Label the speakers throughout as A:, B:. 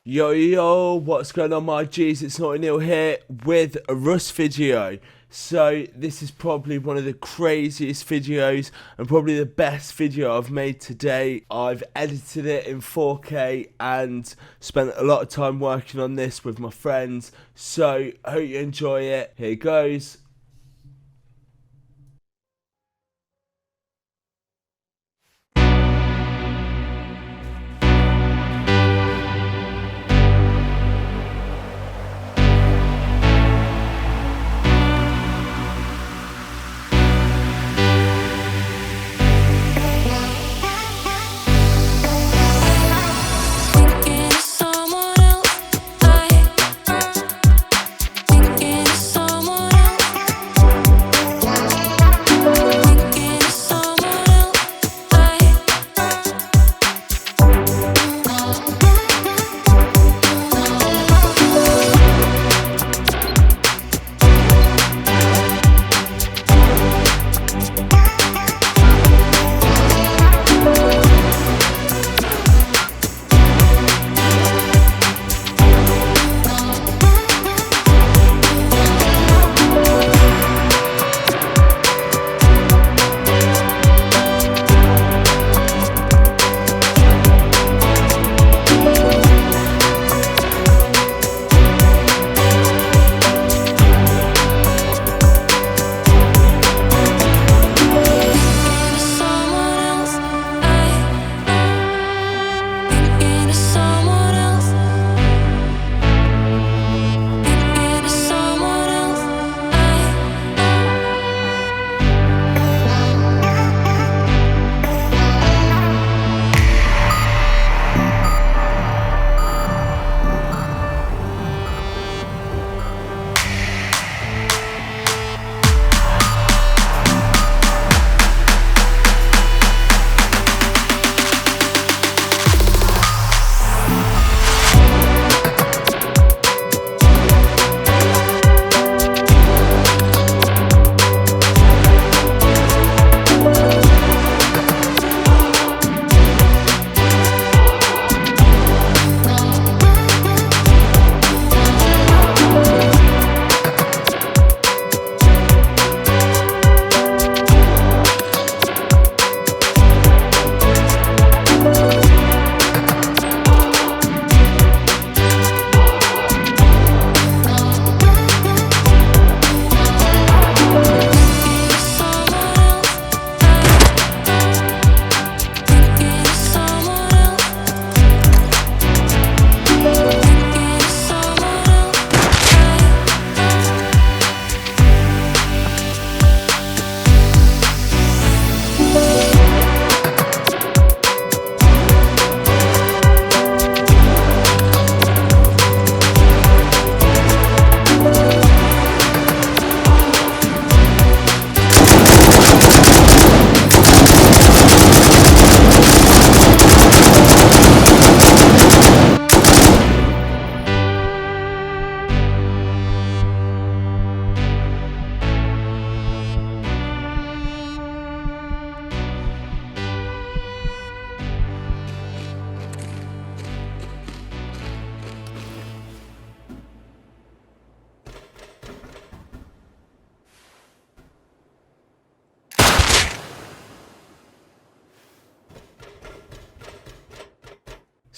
A: Yo, what's going on my G's? It's NaughtyNeal here with a Rust video. So this is probably one of the craziest videos and probably the best video I've made today. I've edited it in 4K and spent a lot of time working on this with my friends. So I hope you enjoy it. Here goes.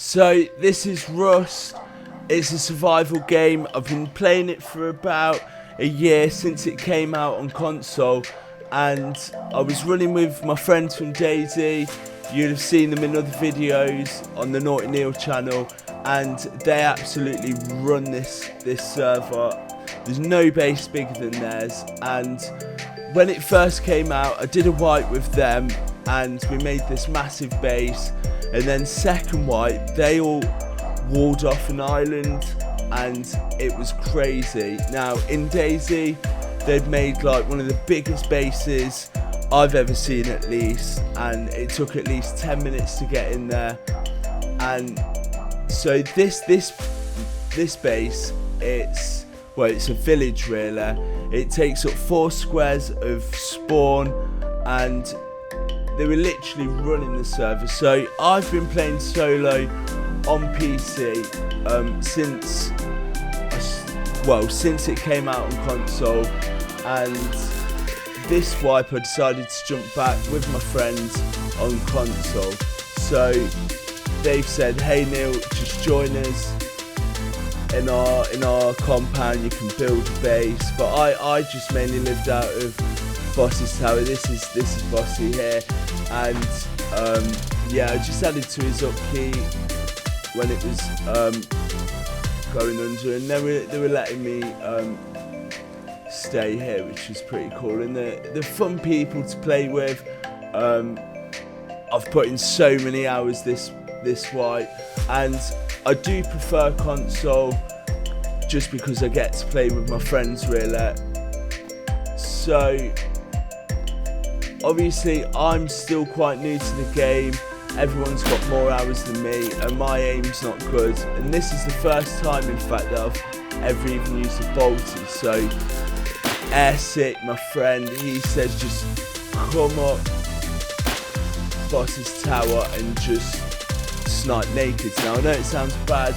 A: So this is Rust. It's a survival game. I've been playing it for about a year since it came out on console, and I was running with my friends from DayZ. You'd have seen them in other videos on the NaughtyNeal channel, and they absolutely run this server. There's no base bigger than theirs, and when it first came out I did a wipe with them and we made this massive base, and then second wipe they all walled off an island and it was crazy. Now in DayZ they'd made like one of the biggest bases I've ever seen at least, and it took at least 10 minutes to get in there. And so this base, it's a village really. It takes up 4 squares of spawn, and they were literally running the server. So I've been playing solo on PC since it came out on console, and this wipe I decided to jump back with my friends on console. So they've said, hey Neil, just join us in our compound, you can build a base. But I just mainly lived out of Boss's tower. This is Bossy here, and yeah, I just added to his upkeep when it was going under, and they were letting me stay here, which is pretty cool, and they're fun people to play with. I've put in so many hours this wipe, and I do prefer console just because I get to play with my friends really. So obviously I'm still quite new to the game, everyone's got more hours than me, and my aim's not good, and this is the first time in fact that I've ever even used a bolter. So Airsick, my friend, he says just come up Boss's tower and just snipe naked. Now I know it sounds bad,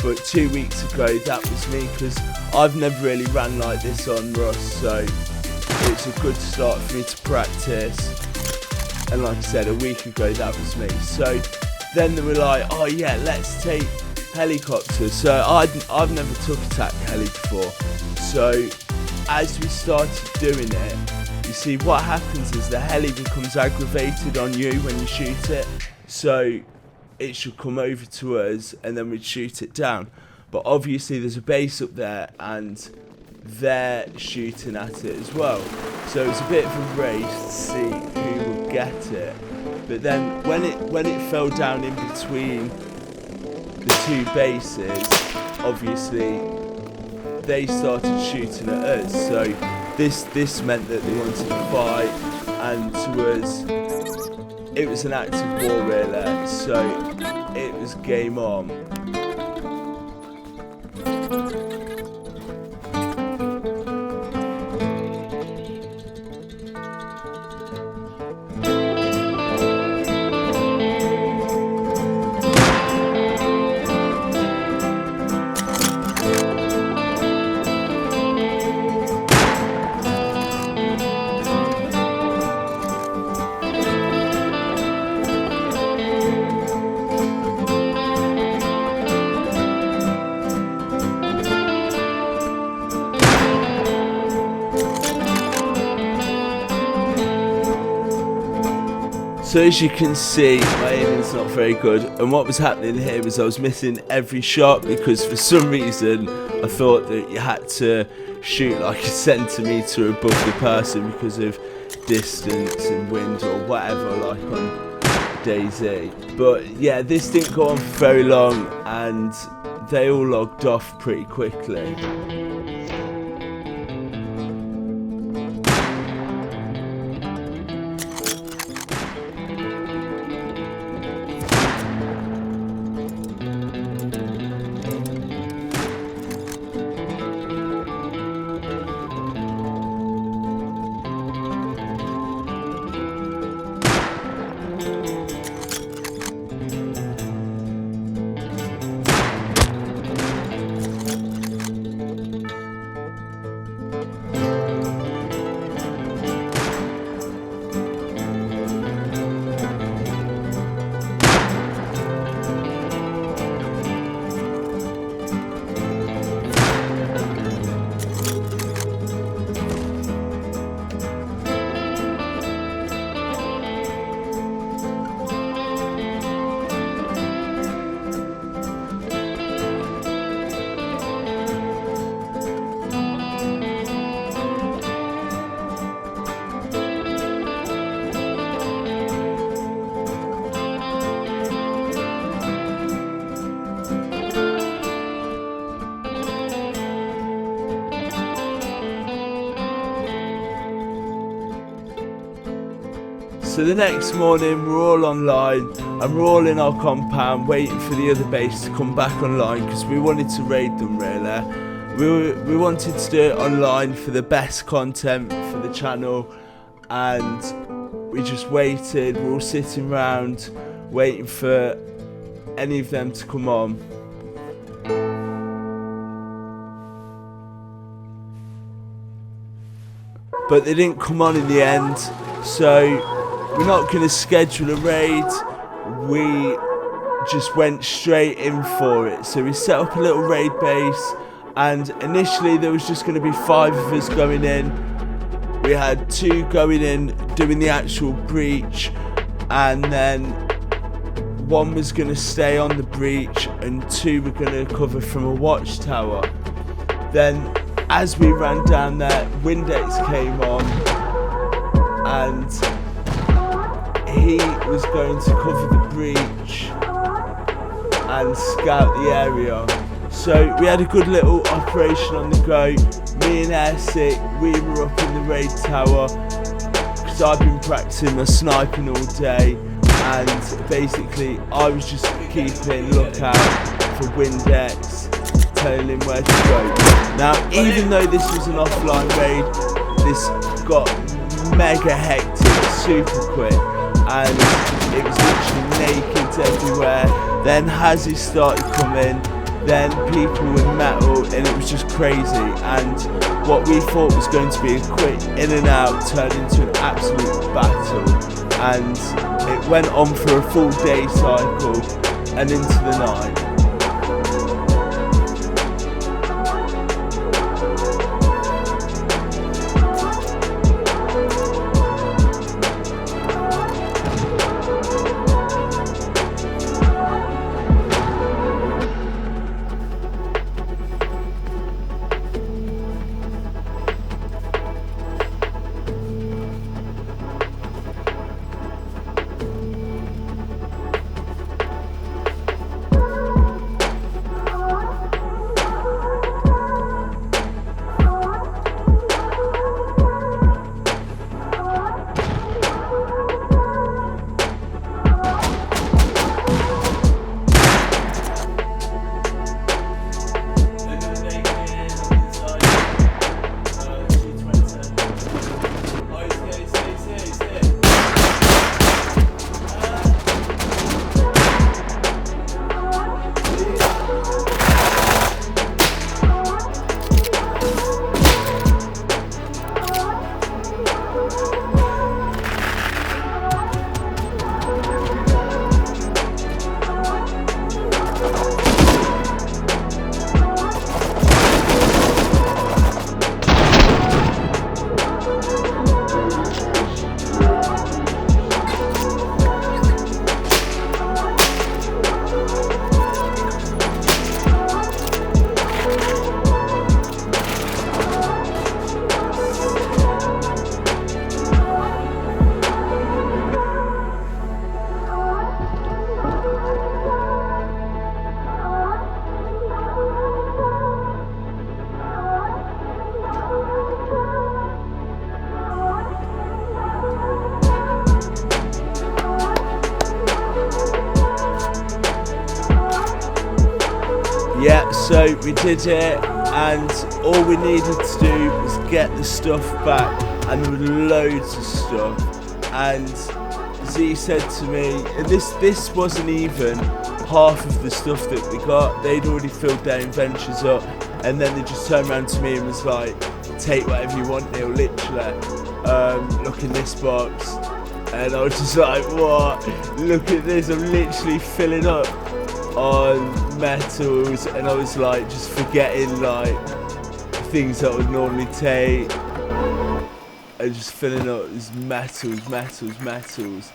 A: but 2 weeks ago that was me, because I've never really ran like this on Rust, so it's a good start for me to practice. And like I said, a week ago that was me. So then they were like, oh yeah, let's take helicopters. So I've never took attack heli before. So as we started doing it, you see what happens is the heli becomes aggravated on you when you shoot it. So it should come over to us and then we'd shoot it down. But obviously there's a base up there and they're shooting at it as well. So it's a bit of a race to see who would get it. But then when it fell down in between the two bases, obviously they started shooting at us. So this meant that they wanted to fight, and to us it was an active war really. So it was game on. So as you can see, my aiming's not very good, and what was happening here was I was missing every shot, because for some reason I thought that you had to shoot like a centimetre above the person because of distance and wind or whatever, like on DayZ. But yeah, this didn't go on for very long and they all logged off pretty quickly. So the next morning we're all online and we're all in our compound waiting for the other base to come back online, because we wanted to raid them really. We wanted to do it online for the best content for the channel, and we just waited. We're all sitting around waiting for any of them to come on. But they didn't come on in the end, so we're not going to schedule a raid. We just went straight in for it. So we set up a little raid base, and initially there was just going to be 5 of us going in. We had 2 going in doing the actual breach, and then 1 was going to stay on the breach and 2 were going to cover from a watchtower. Then as we ran down there, Windex came on and he was going to cover the breach and scout the area. So we had a good little operation on the go. Me and Airsick, we were up in the raid tower because I've been practicing my sniping all day, and basically I was just keeping lookout for Windex, telling him where to go. Now, even though this was an offline raid, this got mega hectic super quick, and it was literally naked everywhere. Then Hazzy started coming, then people with metal, and it was just crazy. And what we thought was going to be a quick in and out turned into an absolute battle, and it went on for a full day cycle and into the night. Yeah, so we did it, and all we needed to do was get the stuff back, and there were loads of stuff. And Z said to me, and this wasn't even half of the stuff that we got. They'd already filled their inventories up, and then they just turned around to me and was like, take whatever you want, Neil, literally. Look in this box. And I was just like, what? Look at this, I'm literally filling up on metals, and I was like just forgetting like things that I would normally take, and just filling up these metals.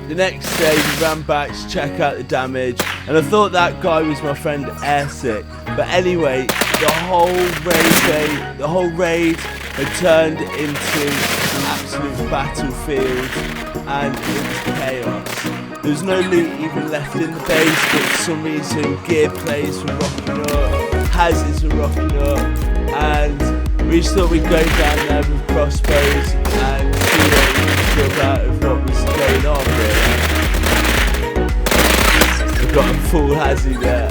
A: the next day we ran back to check out the damage, and I thought that guy was my friend Airfield. But anyway, the whole raid had turned into an absolute battlefield, and it was chaos. There was no loot even left in the base, but for some reason gear plays were rocking up, hazards were rocking up, and we just thought we'd go down there with crossbows and see what we could drop out of what was going on really. We got a full hazzy there.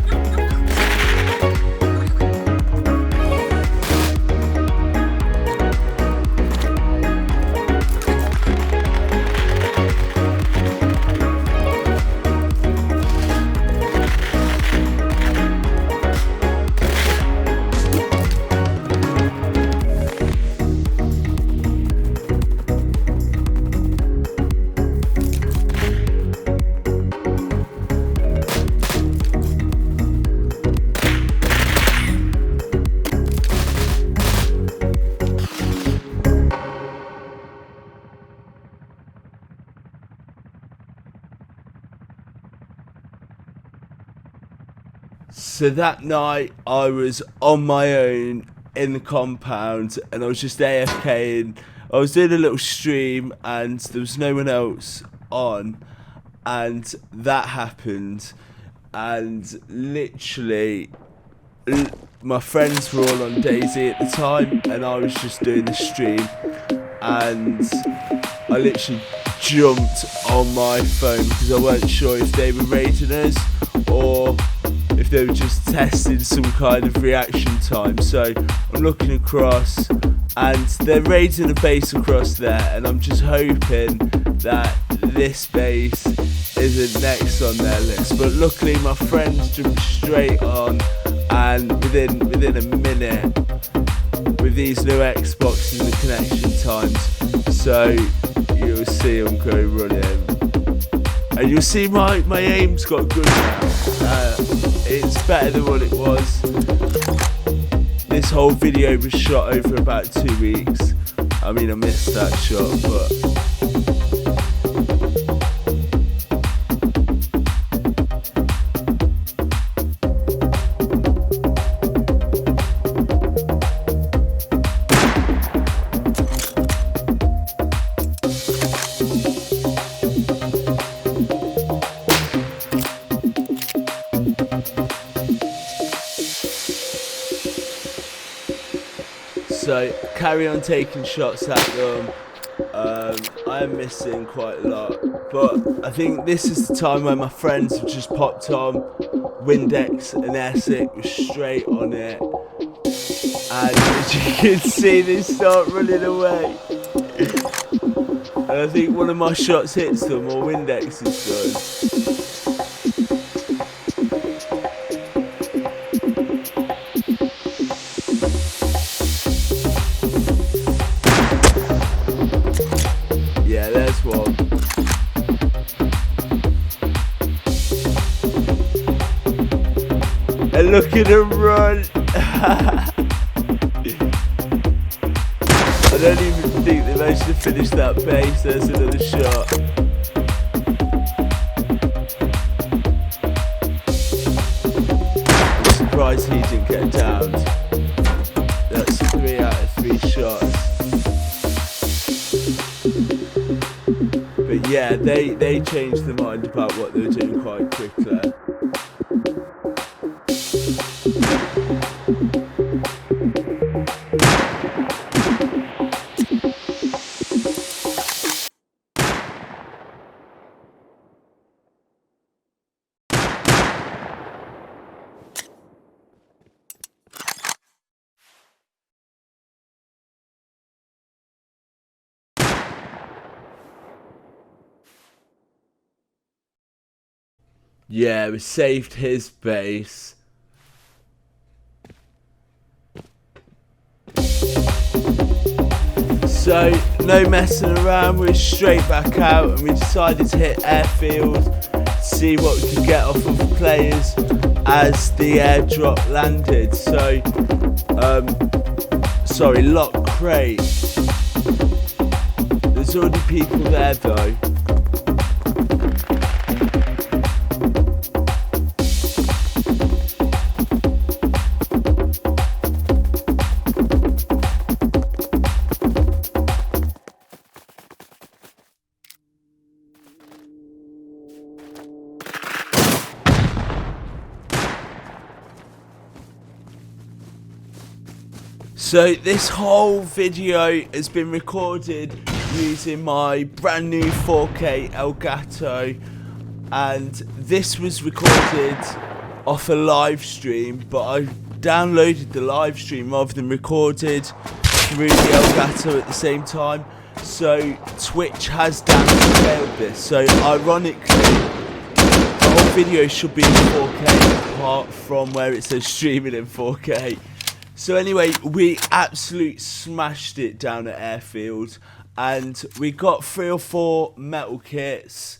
A: So that night I was on my own in the compound, and I was just AFKing. I was doing a little stream and there was no one else on, and that happened, and literally my friends were all on DayZ at the time and I was just doing the stream, and I literally jumped on my phone because I weren't sure if they were raiding us or if they were just testing some kind of reaction time. So I'm looking across and they're raiding a base across there, and I'm just hoping that this base isn't next on their list. But luckily my friends jumped straight on, and within a minute with these new Xboxes and the connection times, so you'll see them go running. And you'll see my aim's got good now. It's better than what it was. This whole video was shot over about 2 weeks. I mean, I missed that shot, but so carry on taking shots at them. I am missing quite a lot, but I think this is the time where my friends have just popped on. Windex and Essex was straight on it, and as you can see they start running away, and I think one of my shots hits them, or Windex is done. One. And look at him run. I don't even think they managed to finish that base. There's another shot. I'm surprised he didn't get downed. That's 3 out of 3 shots. But yeah, they changed their mind about what they were doing quite quickly. Yeah, we saved his base. So, no messing around, we're straight back out, and we decided to hit Airfield to see what we could get off of the players as the airdrop landed. So, sorry, lock crate. There's already people there though. So this whole video has been recorded using my brand new 4K Elgato, and this was recorded off a live stream, but I downloaded the live stream rather than recorded through the Elgato at the same time. So Twitch has downscaled this, so ironically the whole video should be in 4K apart from where it says streaming in 4K. So anyway, we absolutely smashed it down at Airfield, and we got 3 or 4 metal kits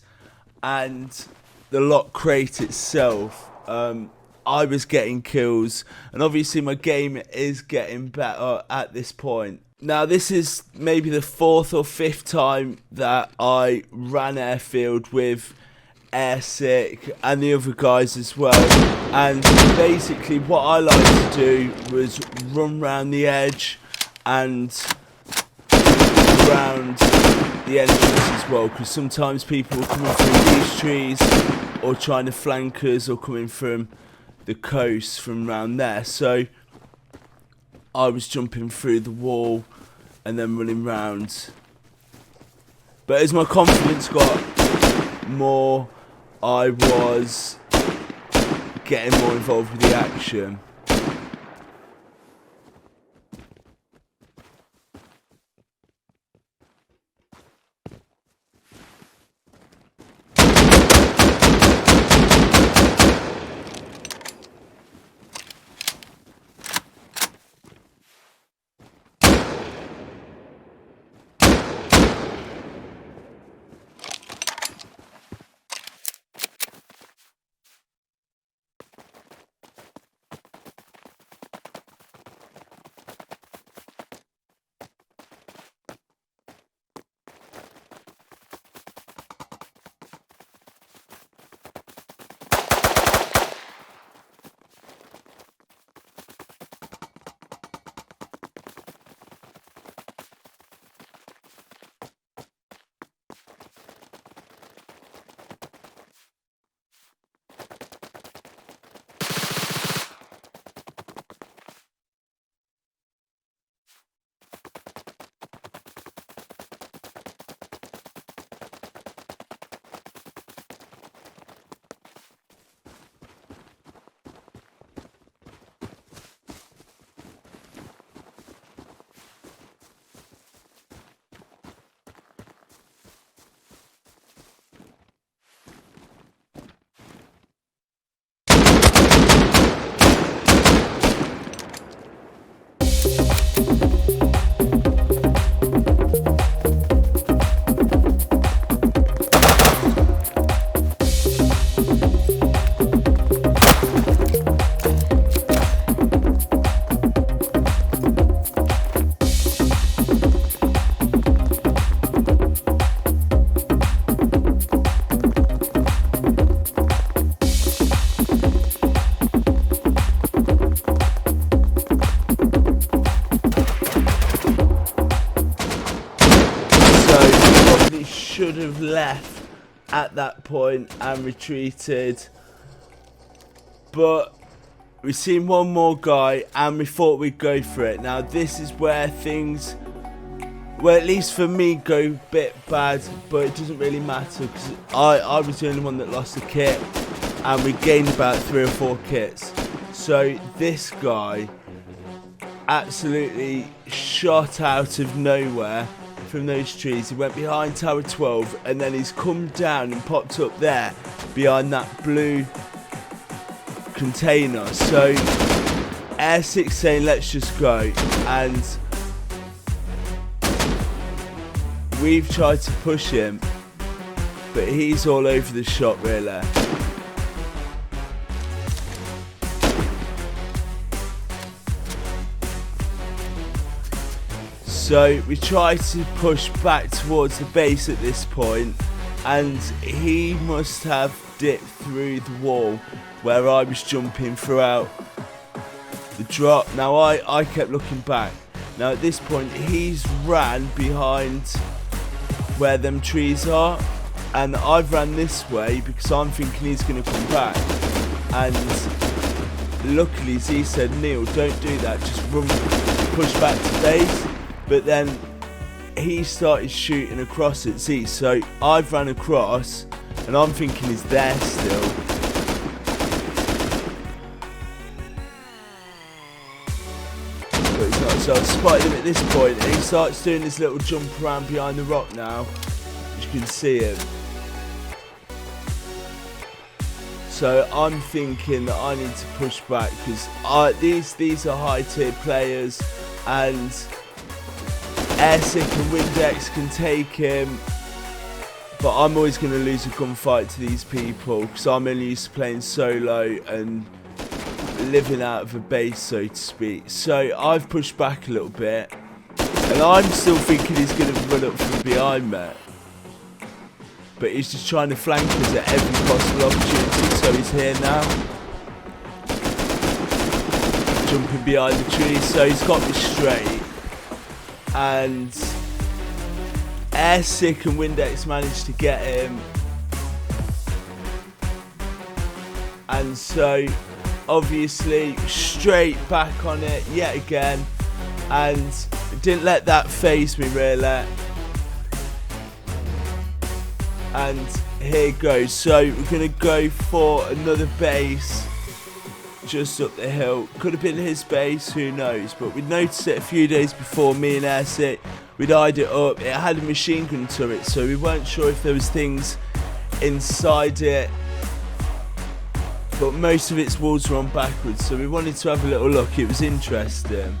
A: and the lock crate itself. I was getting kills, and obviously my game is getting better at this point. Now this is maybe the 4th or 5th time that I ran Airfield with Airsick and the other guys as well, and basically what I like to do was run round the edge and around the entrance as well, because sometimes people are coming through these trees or trying to flank us or coming from the coast from around there. So I was jumping through the wall and then running round, but as my confidence got more, I was getting more involved with the action. Should have left at that point and retreated, but we seen one more guy and we thought we'd go for it. Now this is where things, well, at least for me, go a bit bad, but it doesn't really matter because I was the only one that lost a kit and we gained about 3 or 4 kits. So this guy absolutely shot out of nowhere from those trees. He went behind Tower 12 and then he's come down and popped up there behind that blue container. So Airsick saying let's just go, and we've tried to push him, but he's all over the shop really. So we try to push back towards the base at this point, and he must have dipped through the wall where I was jumping throughout the drop. Now I kept looking back. Now at this point he's ran behind where them trees are, and I've ran this way because I'm thinking he's going to come back, and luckily Z said, Neil, don't do that, just run push back to base, but then he started shooting across at Z. So I've ran across, and I'm thinking he's there still. But he's not. So I've spotted him at this point, and he starts doing this little jump around behind the rock now. You can see him. So I'm thinking that I need to push back, because these are high tier players, and Airsick and Windex can take him, but I'm always going to lose a gunfight to these people, because I'm only used to playing solo and living out of a base, so to speak. So I've pushed back a little bit, and I'm still thinking he's going to run up from behind me. But he's just trying to flank us at every possible opportunity, so he's here now. Jumping behind the tree, so he's got me straight. And Airsick and Windex managed to get him. And so, obviously, straight back on it yet again. And didn't let that faze me really. And here goes. So we're going to go for another base just up the hill. Could have been his base, who knows. But we'd noticed it a few days before, me and Airsick. We'd eyed it up. It had a machine gun turret, so we weren't sure if there was things inside it. But most of its walls were on backwards, so we wanted to have a little look. It was interesting.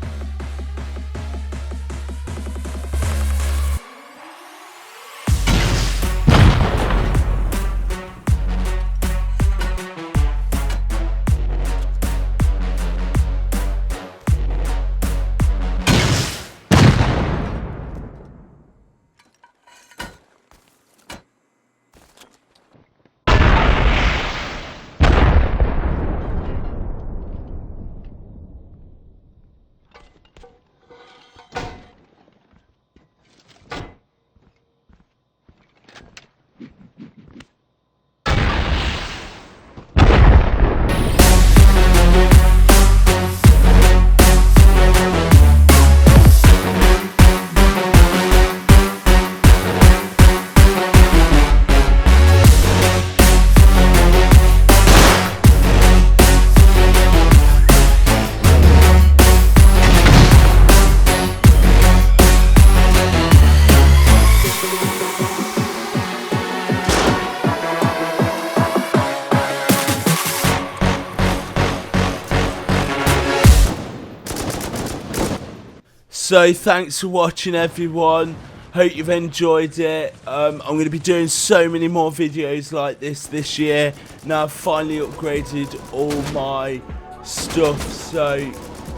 A: So thanks for watching, everyone. Hope you've enjoyed it. I'm going to be doing so many more videos like this year. Now I've finally upgraded all my stuff, so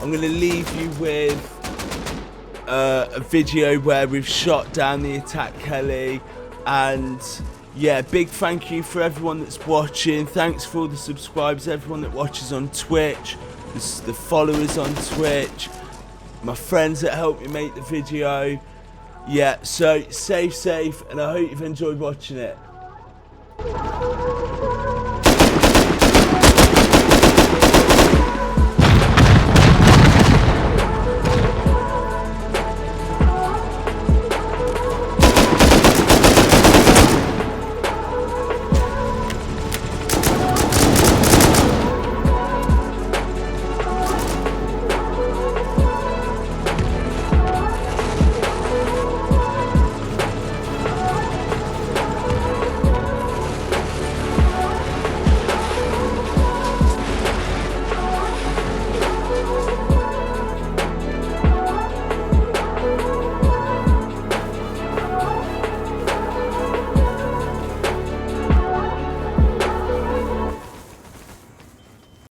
A: I'm going to leave you with a video where we've shot down the attack heli. And yeah, big thank you for everyone that's watching. Thanks for all the subscribers, everyone that watches on Twitch, the followers on Twitch, my friends that helped me make the video. Yeah, so stay safe, and I hope you've enjoyed watching it.